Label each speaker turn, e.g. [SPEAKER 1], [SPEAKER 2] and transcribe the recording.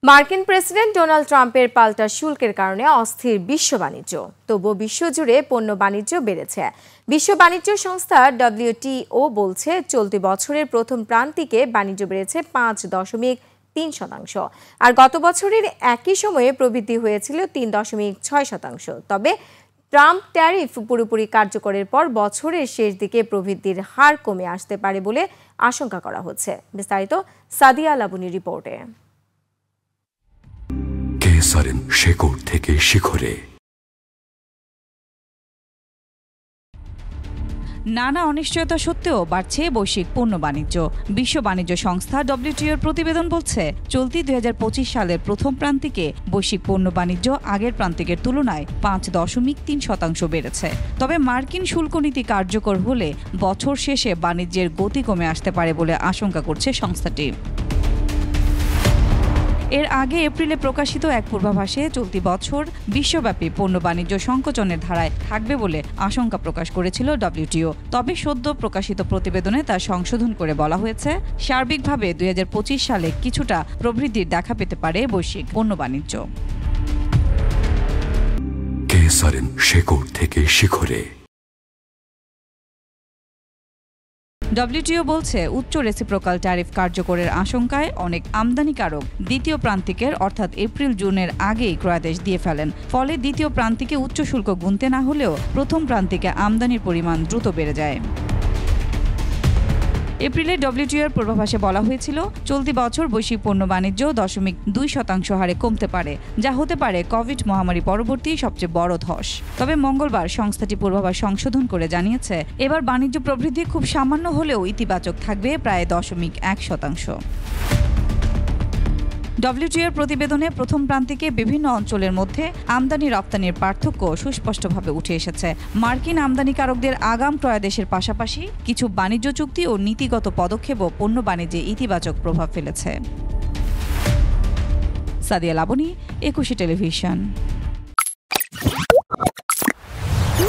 [SPEAKER 1] মার্কিন president Donald ট্রাম্পের পাল্টা শুল্কের কারণে অস্থির বিশ্ব বাণিজ্য। তবুও বিশ্বজুড়ে পণ্য বাণিজ্য বেড়েছে। বিশ্ব বাণিজ্য সংস্থা WTO বলছে চলতি বছরের প্রথম প্রান্তিকে বাণিজ্য বেড়েছে 5.3%। আর গত বছরের একই সময়ে প্রবৃদ্ধি হয়েছিল 3.6%। তবে ট্রাম্প ট্যারিফ পুরোপুরি কার্যকরের পর বছরের শেষ দিকে প্রবৃদ্ধির হার কমে আসতে পারে বলে আশঙ্কা করা হচ্ছে। বিস্তারিত সাদিয়া লাবুনির রিপোর্টে।
[SPEAKER 2] শেকড় থেকে শিখরে
[SPEAKER 3] নানা অনিশ্চয়তা সত্ত্বেও বাড়ছে বৈশ্বিক পণ্য বাণিজ্য। বিশ্ব বাণিজ্য সংস্থা WTOর প্রতিবেদন বলছে চলতি 2025 সালের প্রথম প্রান্তিকে বৈশ্বিক পণ্য বাণিজ্য আগের প্রান্তিকের তুলনায় 5.3% বেড়েছে। তবে মার্কিন শুল্ক নীতি কার্যকর হলে বছর শেষে বাণিজ্যের গতি কমে আসতে পারে বলে আশঙ্কা করছে সংস্থাটি। এর আগে এপ্রিলে প্রকাশিত এক পূর্বাভাসে চলতি বছর বিশ্বব্যাপী পণ্য বাণিজ্য সংকোচনের ধারায় থাকবে বলে আশঙ্কা প্রকাশ করেছিল WTO। তবে সদ্য প্রকাশিত প্রতিবেদনে তা সংশোধন করে বলা হয়েছে সার্বিকভাবে 2025 সালে কিছুটা প্রবৃদ্ধির দেখা পেতে পারে বৈশ্বিক পণ্য বাণিজ্য।
[SPEAKER 2] শেকড় থেকে শিখরে।
[SPEAKER 3] WTO বলছে উচ্চ রেসিপ্রোকাল ট্যারিফ কার্যকরের আশঙ্কায় অনেক আমদানিকারক দ্বিতীয় প্রান্তিকের অর্থাৎ এপ্রিল-জুনের আগেই ক্রয়াদেশ দিয়ে ফেলেন। ফলে দ্বিতীয় প্রান্তিকে উচ্চ শুল্ক গুনতে না হলেও প্রথম প্রান্তিকে আমদানির পরিমাণ দ্রুত বেড়ে যায়। এপ্রিলে WTOর পূর্বাভাসে বলা হয়েছিল চলতি বছর বৈশ্বিক পণ্য বাণিজ্য 0.2% হারে কমতে পারে, যা হতে পারে কোভিড মহামারী পরবর্তী সবচেয়ে বড় ধস। তবে মঙ্গলবার সংস্থাটি পূর্বাভাস সংশোধন করে জানিয়েছে এবার বাণিজ্য প্রবৃদ্ধি খুব সামান্য হলেও ইতিবাচক থাকবে প্রায় 0.1%। WTOর প্রতিবেদনে প্রথম প্রান্তিকে বিভিন্ন অঞ্চলের মধ্যে আমদানি রপ্তানির পার্থক্য সুস্পষ্টভাবে উঠে এসেছে। মার্কিন আমদানিকারকদের আগাম ক্রয়াদেশের পাশাপাশি কিছু বাণিজ্য চুক্তি ও নীতিগত পদক্ষেপও পণ্য বাণিজ্যে ইতিবাচক প্রভাব ফেলেছে। সাদিয়া লাবনী, একুশে টেলিভিশন।